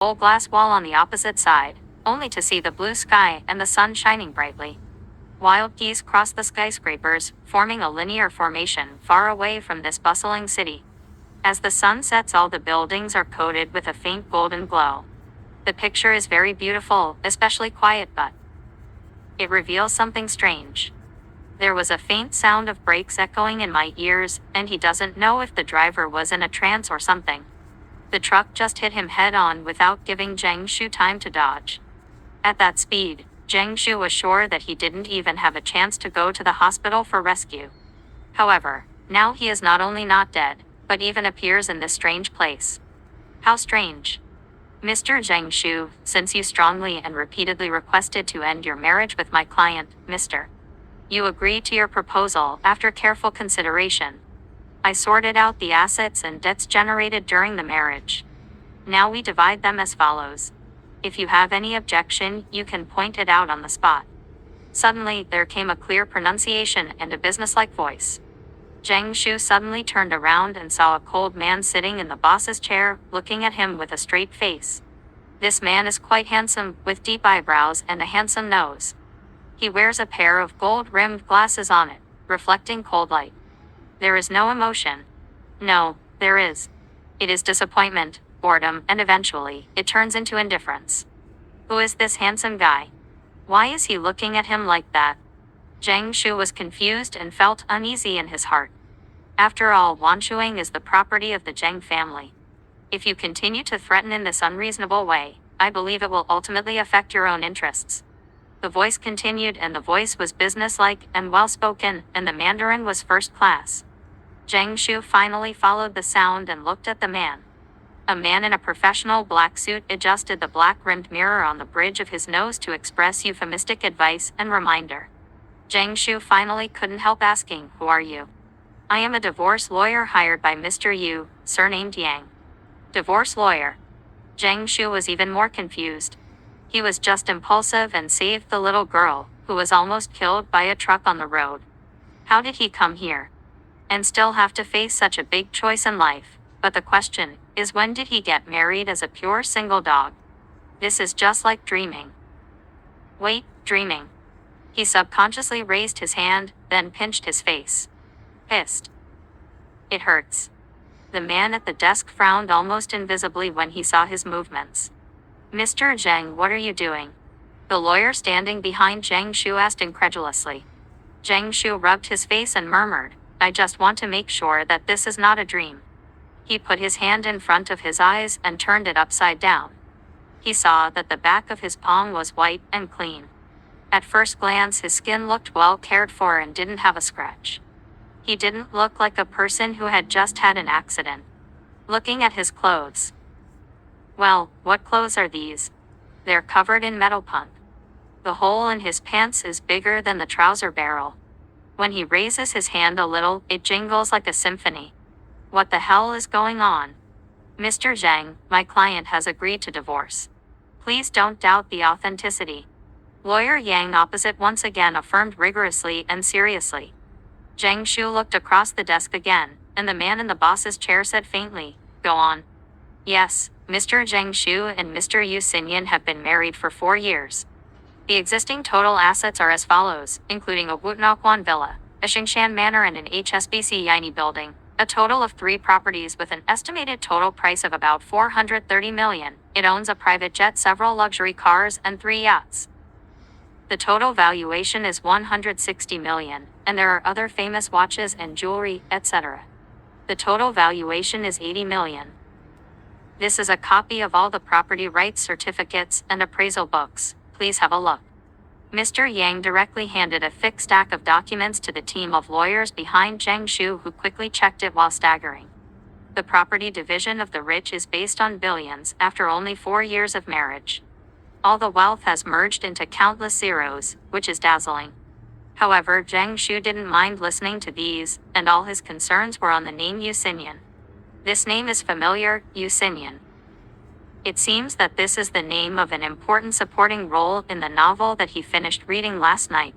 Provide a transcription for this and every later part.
whole glass wall on the opposite side, only to see the blue sky and the sun shining brightly. Wild geese cross the skyscrapers, forming a linear formation far away from this bustling city. As the sun sets, all the buildings are coated with a faint golden glow. The picture is very beautiful, especially quiet, but it reveals something strange. There was a faint sound of brakes echoing in my ears, and he doesn't know if the driver was in a trance or something. The truck just hit him head on without giving Zhang Shu time to dodge. At that speed, Zhang Shu was sure that he didn't even have a chance to go to the hospital for rescue. However, now he is not only not dead, but even appears in this strange place. How strange. Mr. Zhang Shu, since you strongly and repeatedly requested to end your marriage with my client, Mr. You agreed to your proposal after careful consideration. I sorted out the assets and debts generated during the marriage. Now we divide them as follows. If you have any objection, you can point it out on the spot. Suddenly, there came a clear pronunciation and a businesslike voice. Zhang Shu suddenly turned around and saw a cold man sitting in the boss's chair, looking at him with a straight face. This man is quite handsome, with deep eyebrows and a handsome nose. He wears a pair of gold-rimmed glasses on it, reflecting cold light. There is no emotion. No, there is. It is disappointment, boredom, and eventually, it turns into indifference. Who is this handsome guy? Why is he looking at him like that? Zhang Shu was confused and felt uneasy in his heart. After all, Wanshuang is the property of the Zhang family. If you continue to threaten in this unreasonable way, I believe it will ultimately affect your own interests. The voice continued, and the voice was businesslike and well-spoken, and the Mandarin was first class. Zhang Shu finally followed the sound and looked at the man. A man in a professional black suit adjusted the black-rimmed mirror on the bridge of his nose to express euphemistic advice and reminder. Zhang Shu finally couldn't help asking, "Who are you?" "I am a divorce lawyer hired by Mr. Yu, surnamed Yang." Divorce lawyer? Zhang Shu was even more confused. He was just impulsive and saved the little girl, who was almost killed by a truck on the road. How did he come here? And still have to face such a big choice in life, but the question is, when did he get married as a pure single dog? This is just like dreaming. Wait, dreaming. He subconsciously raised his hand, then pinched his face. Pissed. It hurts. The man at the desk frowned almost invisibly when he saw his movements. "Mr. Zhang, what are you doing?" The lawyer standing behind Zhang Shu asked incredulously. Zhang Shu rubbed his face and murmured, "I just want to make sure that this is not a dream." He put his hand in front of his eyes and turned it upside down. He saw that the back of his palm was white and clean. At first glance, his skin looked well cared for and didn't have a scratch. He didn't look like a person who had just had an accident. Looking at his clothes. Well, what clothes are these? They're covered in metal punt. The hole in his pants is bigger than the trouser barrel. When he raises his hand a little, it jingles like a symphony. What the hell is going on? "Mr. Zhang, my client has agreed to divorce. Please don't doubt the authenticity." Lawyer Yang opposite once again affirmed rigorously and seriously. Zhang Shu looked across the desk again, and the man in the boss's chair said faintly, "Go on." "Yes, Mr. Zhang Shu and Mr. Yu Xinyan have been married for 4 years. The existing total assets are as follows, including a Wutnaquan villa, a Xingshan manor and an HSBC Yaini building, a total of 3 properties with an estimated total price of about 430 million. It owns a private jet, several luxury cars, and 3 yachts. The total valuation is 160 million, and there are other famous watches and jewelry, etc. The total valuation is 80 million. This is a copy of all the property rights certificates and appraisal books. Please have a look." Mr. Yang directly handed a thick stack of documents to the team of lawyers behind Zhang Shu, who quickly checked it while staggering. The property division of the rich is based on billions after only 4 years of marriage. All the wealth has merged into countless zeros, which is dazzling. However, Zhang Shu didn't mind listening to these, and all his concerns were on the name Yu Xinyan. This name is familiar, Yu Xinyan. It seems that this is the name of an important supporting role in the novel that he finished reading last night.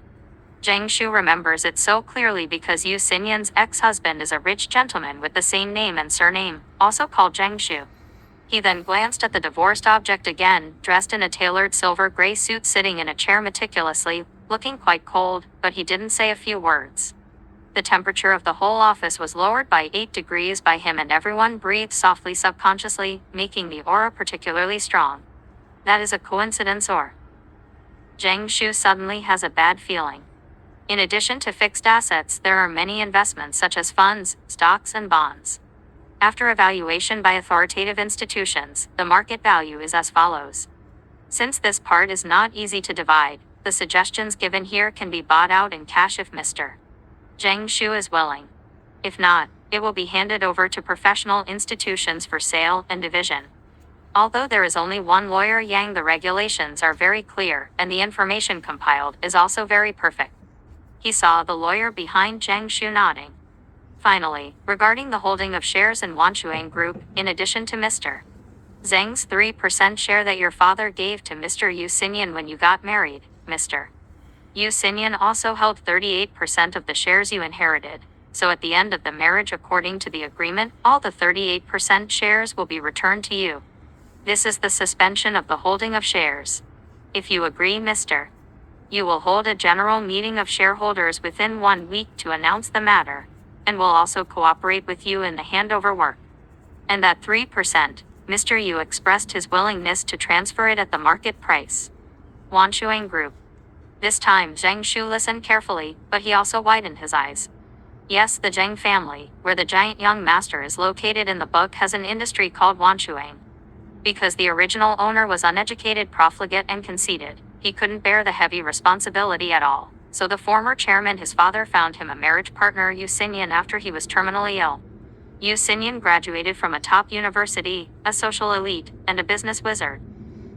Zhang Shu remembers it so clearly because Yu Xinyan's ex-husband is a rich gentleman with the same name and surname, also called Zhang Shu. He then glanced at the divorced object again, dressed in a tailored silver gray suit sitting in a chair meticulously, looking quite cold, but he didn't say a few words. The temperature of the whole office was lowered by 8 degrees by him, and everyone breathed softly subconsciously, making the aura particularly strong. That is a coincidence, or? Zhang Shu suddenly has a bad feeling. In addition to fixed assets, there are many investments such as funds, stocks, and bonds. After evaluation by authoritative institutions, the market value is as follows. Since this part is not easy to divide, the suggestions given here can be bought out in cash if Mr. Zhang Shu is willing. If not, it will be handed over to professional institutions for sale and division. Although there is only one lawyer Yang, the regulations are very clear, and the information compiled is also very perfect. He saw the lawyer behind Zhang Shu nodding. Finally, regarding the holding of shares in Wanshuang Group, in addition to Mr. Zhang's 3% share that your father gave to Mr. Yu Xinyan when you got married, Mr. Yu Xinyan also held 38% of the shares you inherited, so at the end of the marriage, according to the agreement, all the 38% shares will be returned to you. This is the suspension of the holding of shares. If you agree, Mr. You will hold a general meeting of shareholders within 1 week to announce the matter, and will also cooperate with you in the handover work. And that 3%, Mr. Yu expressed his willingness to transfer it at the market price. Wanshuang Group. This time Zhang Shu listened carefully, but he also widened his eyes. Yes, the Zhang family, where the giant young master is located in the book, has an industry called Wanshuang. Because the original owner was uneducated, profligate, and conceited, he couldn't bear the heavy responsibility at all. So the former chairman, his father, found him a marriage partner, Yu Xinyan, after he was terminally ill. Yu Xinyan graduated from a top university, a social elite, and a business wizard.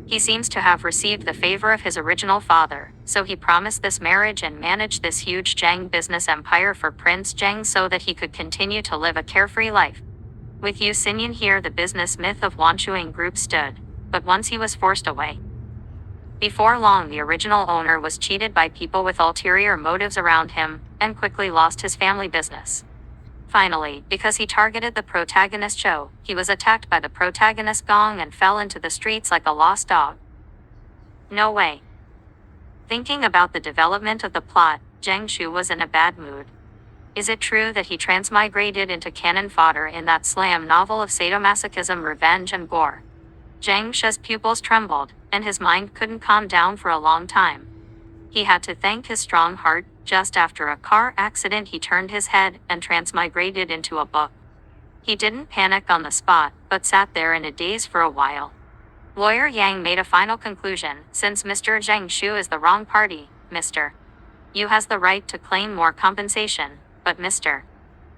He seems to have received the favor of his original father, so he promised this marriage and managed this huge Zhang business empire for Prince Zhang so that he could continue to live a carefree life. With Yu Xinyan here, the business myth of Wanshuang Group stood, but once he was forced away. Before long, the original owner was cheated by people with ulterior motives around him, and quickly lost his family business. Finally, because he targeted the protagonist Zhou, he was attacked by the protagonist Gong and fell into the streets like a lost dog. No way. Thinking about the development of the plot, Zhang Shu was in a bad mood. Is it true that he transmigrated into cannon fodder in that slam novel of sadomasochism, revenge, and gore? Zhang Shu's pupils trembled, and his mind couldn't calm down for a long time. He had to thank his strong heart. Just after a car accident, he turned his head and transmigrated into a book. He didn't panic on the spot, but sat there in a daze for a while. Lawyer Yang made a final conclusion. Since Mr. Zhang Shu is the wrong party, Mr. Yu has the right to claim more compensation, but Mr.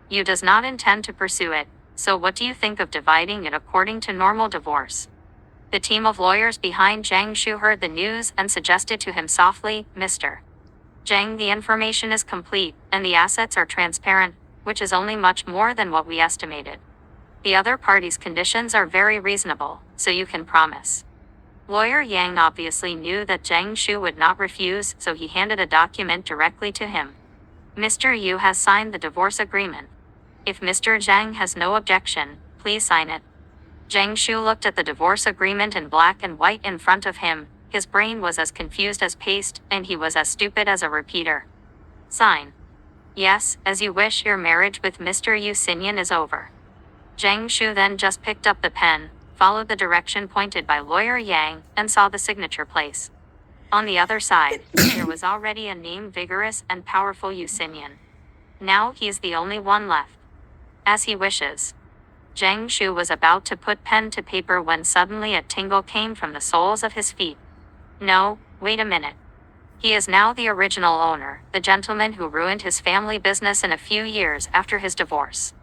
Yu does not intend to pursue it, so what do you think of dividing it according to normal divorce? The team of lawyers behind Zhang Shu heard the news and suggested to him softly, Mr. Zhang, the information is complete, and the assets are transparent, which is only much more than what we estimated. The other party's conditions are very reasonable, so you can promise. Lawyer Yang obviously knew that Zhang Shu would not refuse, so he handed a document directly to him. Mr. Yu has signed the divorce agreement. If Mr. Zhang has no objection, please sign it. Zhang Shu looked at the divorce agreement in black and white in front of him. His brain was as confused as paste, and he was as stupid as a repeater. Sign. Yes, as you wish. Your marriage with Mr. Yu Xinyan is over. Zhang Shu then just picked up the pen, followed the direction pointed by Lawyer Yang, and saw the signature place. On the other side, there was already a name: vigorous and powerful Yu Xinyan. Now he is the only one left. As he wishes. Zhang Shu was about to put pen to paper when suddenly a tingle came from the soles of his feet. No, wait a minute. He is now the original owner, the gentleman who ruined his family business in a few years after his divorce.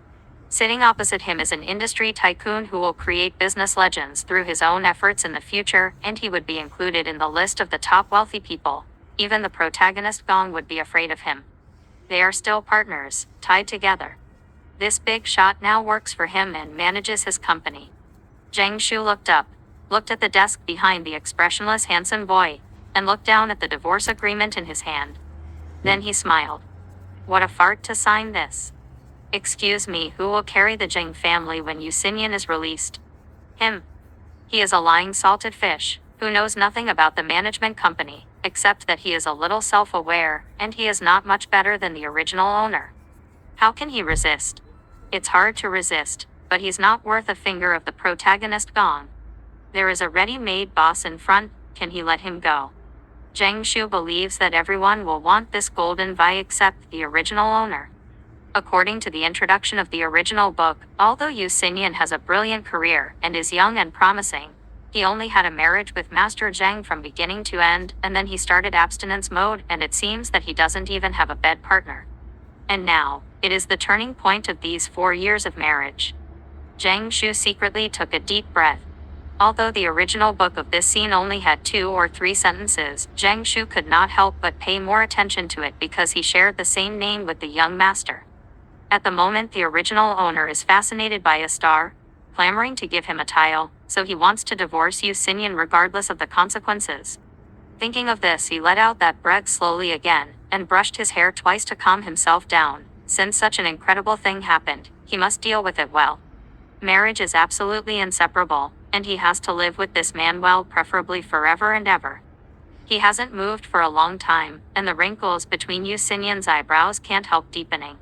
Sitting opposite him is an industry tycoon who will create business legends through his own efforts in the future, and he would be included in the list of the top wealthy people. Even the protagonist Gong would be afraid of him. They are still partners, tied together. This big shot now works for him and manages his company. Zhang Shu looked up, looked at the desk behind the expressionless handsome boy, and looked down at the divorce agreement in his hand. Then he smiled. What a fart to sign this. Excuse me, who will carry the Zhang family when Yu Xinyan is released? Him. He is a lying salted fish, who knows nothing about the management company, except that he is a little self-aware, and he is not much better than the original owner. How can he resist? It's hard to resist, but he's not worth a finger of the protagonist gone. There is a ready-made boss in front, can he let him go? Zhang Shu believes that everyone will want this golden vie except the original owner. According to the introduction of the original book, although Yu Xinyan has a brilliant career and is young and promising, he only had a marriage with Master Zhang from beginning to end, and then he started abstinence mode, and it seems that he doesn't even have a bed partner. And now, it is the turning point of these 4 years of marriage. Zhang Shu secretly took a deep breath. Although the original book of this scene only had 2 or 3 sentences, Zhang Shu could not help but pay more attention to it because he shared the same name with the young master. At the moment, the original owner is fascinated by a star, clamoring to give him a tile, so he wants to divorce Yu Xinyan regardless of the consequences. Thinking of this, he let out that breath slowly again, and brushed his hair twice to calm himself down. Since such an incredible thing happened, he must deal with it well. Marriage is absolutely inseparable, and he has to live with this man well, preferably forever and ever. He hasn't moved for a long time, and the wrinkles between Yu Xinyan's eyebrows can't help deepening.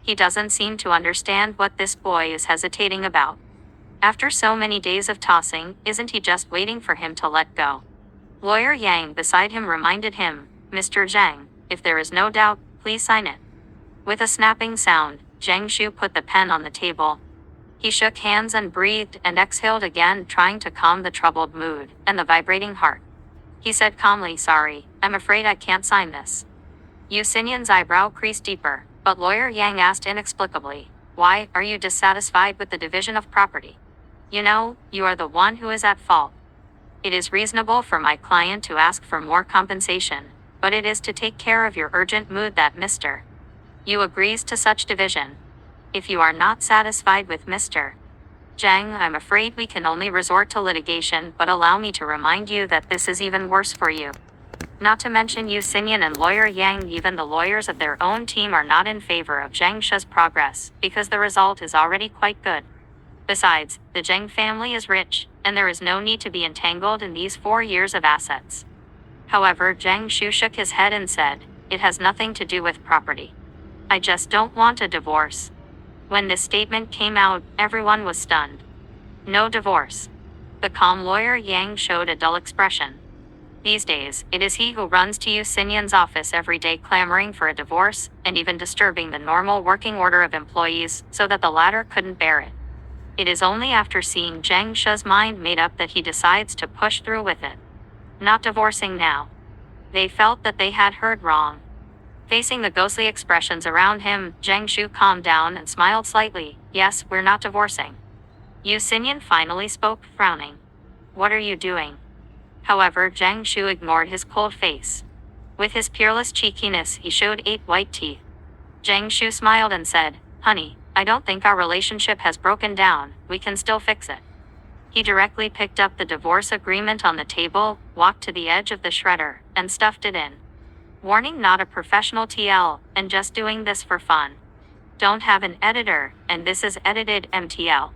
He doesn't seem to understand what this boy is hesitating about. After so many days of tossing, isn't he just waiting for him to let go? Lawyer Yang beside him reminded him, "Mr. Zhang, if there is no doubt, please sign it." With a snapping sound, Zhang Shu put the pen on the table. He shook hands and breathed and exhaled again, trying to calm the troubled mood and the vibrating heart. He said calmly, "Sorry, I'm afraid I can't sign this." Yu Xinyan's eyebrow creased deeper, but Lawyer Yang asked inexplicably, "Why, are you dissatisfied with the division of property? You know, you are the one who is at fault. It is reasonable for my client to ask for more compensation, but it is to take care of your urgent mood that Mr. Yu agrees to such division. If you are not satisfied with Mr. Zhang, I'm afraid we can only resort to litigation, but allow me to remind you that this is even worse for you. Not to mention Yu Xinyan and Lawyer Yang, even the lawyers of their own team are not in favor of Zhang Shu's progress, because the result is already quite good. Besides, the Zhang family is rich, and there is no need to be entangled in these 4 years of assets." However, Zhang Shu shook his head and said, "It has nothing to do with property. I just don't want a divorce." When this statement came out, everyone was stunned. No divorce. The calm Lawyer Yang showed a dull expression. These days, it is he who runs to Yu Xinyan's office every day clamoring for a divorce, and even disturbing the normal working order of employees, so that the latter couldn't bear it. It is only after seeing Zhang Shu's mind made up that he decides to push through with it. Not divorcing now. They felt that they had heard wrong. Facing the ghostly expressions around him, Zhang Shu calmed down and smiled slightly. "Yes, we're not divorcing." Yu Xinyan finally spoke, frowning. "What are you doing?" However, Zhang Shu ignored his cold face. With his peerless cheekiness, he showed 8 white teeth. Zhang Shu smiled and said, "Honey, I don't think our relationship has broken down, we can still fix it." He directly picked up the divorce agreement on the table, walked to the edge of the shredder, and stuffed it in. Warning, not a professional TL, and just doing this for fun. Don't have an editor, and this is edited MTL.